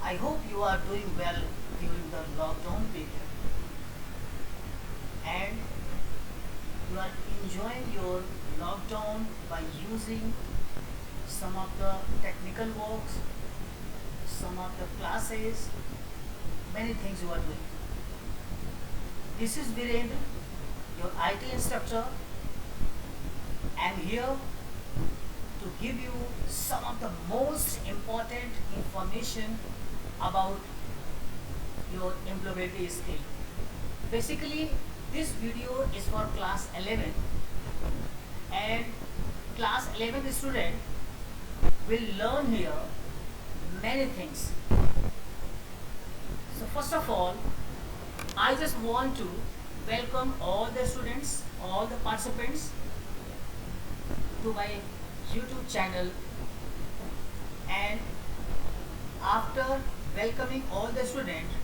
I hope you are doing well during the lockdown period and you are enjoying your lockdown by using some of the technical works, some of the classes, many things you are doing. This is Virendra, your IT instructor. I am here to give you some of the most important information about your employability skill. Basically, this video is for class 11 and class 11 student will learn here many things. So first of all, I just want to welcome all the students, all the participants to my YouTube channel, and after welcoming all the students,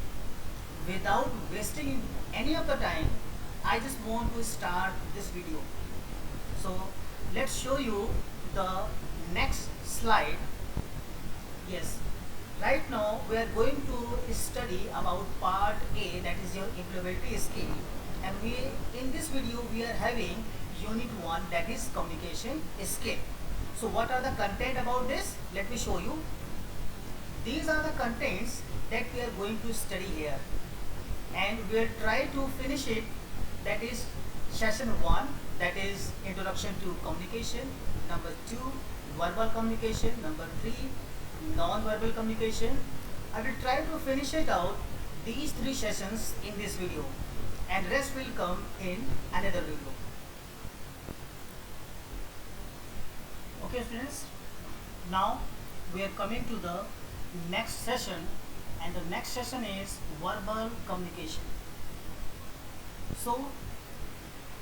without wasting any of the time, I just want to start this video. So let's show you the next slide. Yes, right now we are going to study about part A, that is your employability skill, and we in this video we are having unit 1, that is communication skill. So what are the content about this? Let me show you. These are the contents that we are going to study here, and we will try to finish it. That is session 1, that is introduction to communication, number 2 verbal communication, number 3 non-verbal communication. I will try to finish it out these 3 sessions in this video, and rest will come in another video. Okay students, now we are coming to the next session, and the next session is verbal communication. So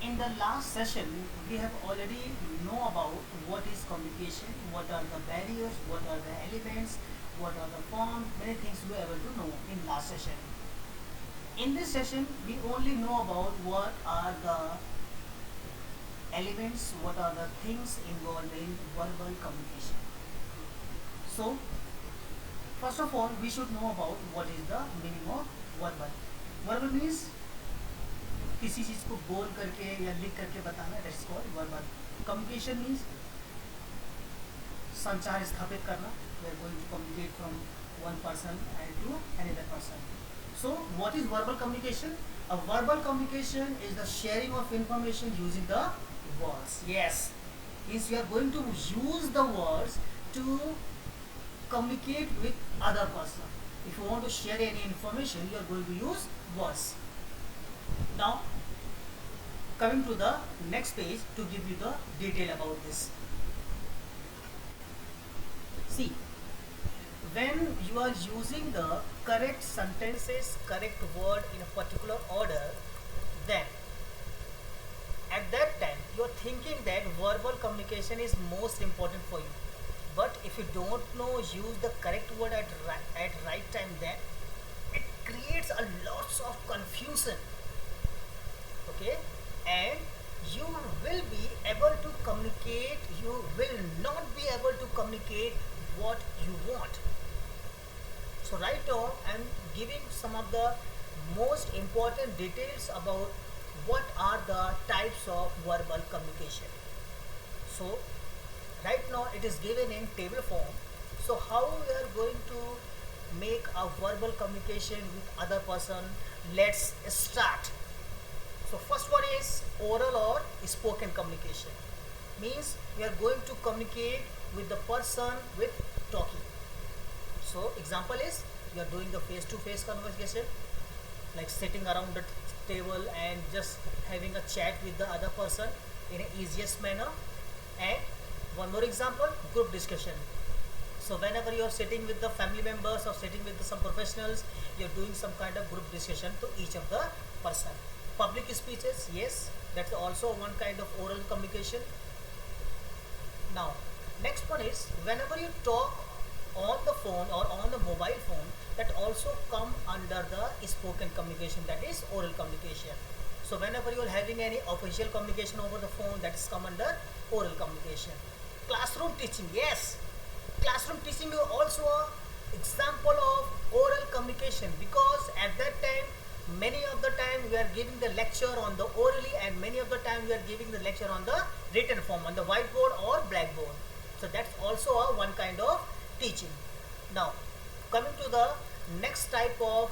in the last session we have already know about what is communication, what are the barriers, what are the elements, what are the forms, many things we were able to know in last session. In this session we only know about what are the elements, what are the things involved in verbal communication. So first of all we should know about what is the meaning of verbal. Verbal means किसी चीज को बोल करके या लिख करके बताना, that's called verbal. Communication means संचार स्थापित करना. We are going to communicate from one person and to another person. So what is verbal communication? A verbal communication is the sharing of information using the words. Yes, is you are going to use the words to communicate with other person. If you want to share any information, you are going to use words. Now coming to the next page to give you the detail about this. See, when you are using the correct sentences, correct word in a particular order, then at that time you are thinking that verbal communication is most important for you. But if you don't know use the correct word at right time, then it creates a lots of confusion. Okay, and you will be able to communicate, you will not be able to communicate what you want. So right now I am giving some of the most important details about what are the types of verbal communication. So right now it is given in table form. So how we are going to make a verbal communication with other person? Let's start. So first one is oral or spoken communication. Means we are going to communicate with the person with talking. So example is you are doing the face-to-face conversation, like sitting around the table and just having a chat with the other person in an easiest manner. And one more example, group discussion. So whenever you are sitting with the family members or sitting with some professionals, you are doing some kind of group discussion to each of the person. Public speeches, yes, that's also one kind of oral communication. Now next one is whenever you talk on the phone or on the mobile phone, that also come under the spoken communication, that is oral communication. So whenever you are having any official communication over the phone, that is come under oral communication. Classroom teaching, yes, classroom teaching is also a example of oral communication, because at that time many of the time we are giving the lecture on the orally, and many of the time we are giving the lecture on the written form on the whiteboard or blackboard. So that's also a one kind of teaching. Now coming to the next type of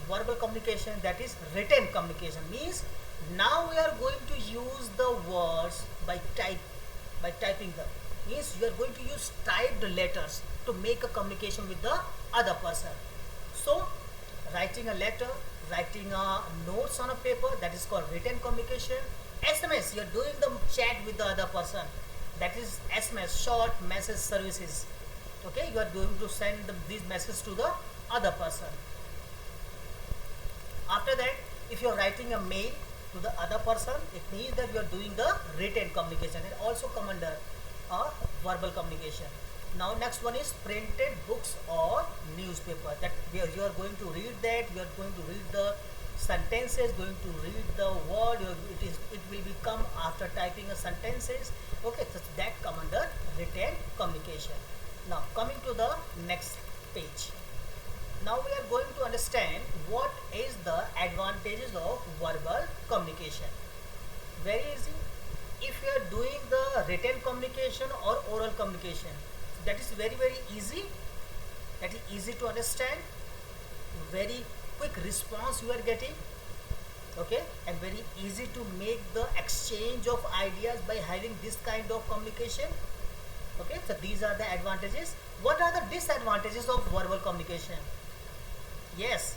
verbal communication, that is written communication. Means now we are going to use the words by typing them. Means you are going to use typed letters to make a communication with the other person. So writing a letter, writing a notes on a paper, that is called written communication. SMS, you are doing the chat with the other person, that is SMS, short message services. Okay, you are going to send these messages to the other person. After that, if you are writing a mail to the other person, it means that you are doing the written communication. It also come under a verbal communication. Now next one is printed books or newspaper, that you are going to read that, you are going to read the sentences, going to read the word, it will become after typing a sentences. Okay, so that come under written communication. Now coming to the next page. Now we are going to understand what is the advantages of verbal communication. Very easy. If you are doing the written communication or oral communication, that is very easy. That is easy to understand. Very quick response you are getting. Okay, and very easy to make the exchange of ideas by having this kind of communication. Okay, so these are the advantages. What are the disadvantages of verbal communication? Yes,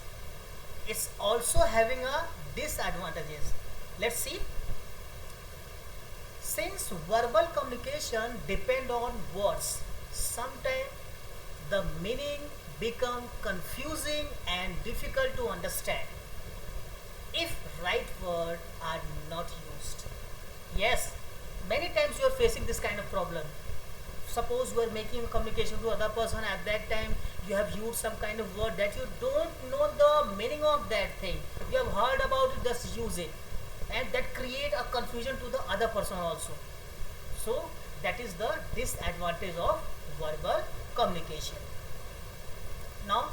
it's also having a disadvantages. Let's see. Since verbal communication depend on words, sometimes the meaning become confusing and difficult to understand if right words are not used. Yes, many times you are facing this kind of problem. Suppose you are making a communication to other person, at that time you have used some kind of word that you don't know the meaning of that thing. You have heard about it, just use it, and that create a confusion to the other person also. So that is the disadvantage of verbal communication. Now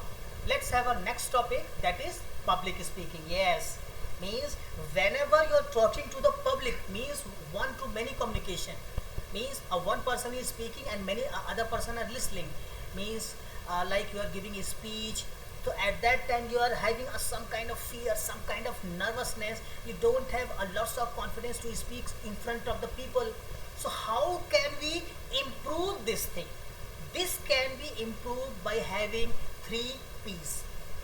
let's have a next topic, that is public speaking. Yes, means whenever you are talking to the public, means one to many communication. Means one person is speaking and many other person are listening. Means like you are giving a speech, so at that time you are having some kind of fear, some kind of nervousness, you don't have a lots of confidence to speak in front of the people. So how can we improve this thing? This can be improved by having 3 P's.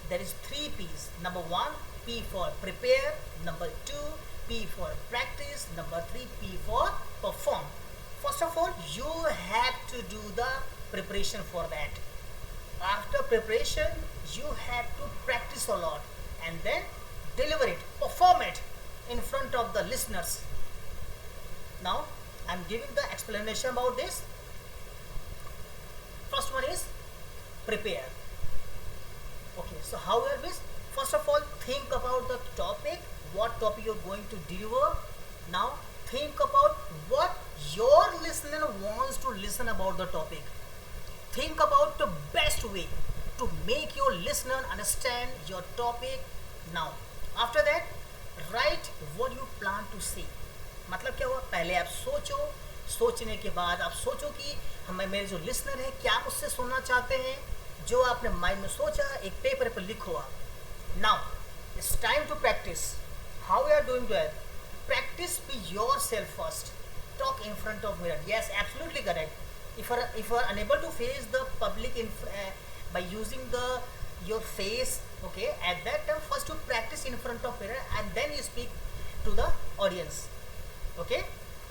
There is 3 P's. Number 1, P for prepare. Number 2, P for practice. Number 3, P for perform. First of all, you have to do the preparation for that. After preparation, you have to practice a lot and then deliver it, perform it in front of the listeners. Now, I am giving the explanation about this. First one is prepare. Okay, so how are this? First of all, think about the topic, what topic you are going to deliver. Now, think about what your listener wants to listen about the topic. Think about the best way to make your listener understand your topic. Now, after that, write what you plan to say. मतलब क्या हुआ, पहले आप सोचो, सोचने के बाद आप सोचो कि हमें मेरे जो लिसनर है क्या मुझसे सुनना चाहते हैं, जो आपने माइंड में सोचा एक पेपर पर लिखो आप. Now, it's time to practice. How we are doing that? Practice be yourself first. Talk in front of mirror. Yes, absolutely correct. If you are unable to face the public by using your face, okay, at that time first you practice in front of mirror and then you speak to the audience. Okay,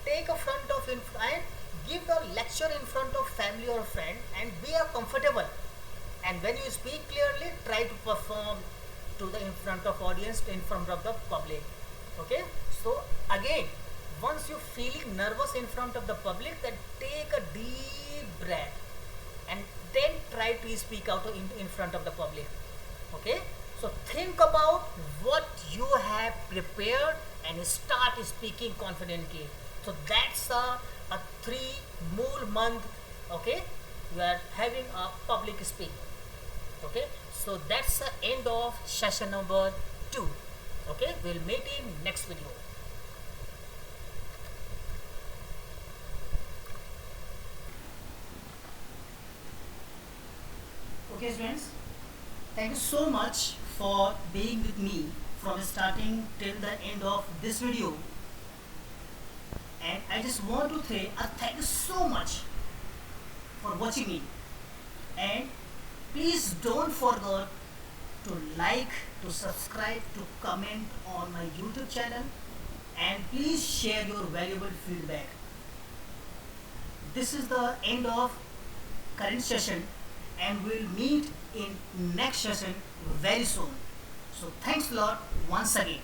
take a front of and give a lecture in front of family or friend and be comfortable. And when you speak clearly, try to perform to the in front of audience, in front of the public. Okay, so again, once you feeling nervous in front of the public, then take a deep breath and then try to speak out in front of the public. Okay, so think about what you have prepared and start speaking confidently. So that's a 3 mool month. Okay, you are having a public speaking. Okay, so that's the end of session number 2. Okay, we'll meet in next video. Okay students, thank you so much for being with me from starting till the end of this video. And I just want to say thank you so much for watching me. And please don't forget to like, to subscribe, to comment on my YouTube channel, and please share your valuable feedback. This is the end of current session, and we'll meet in next session very soon. So thanks a lot once again.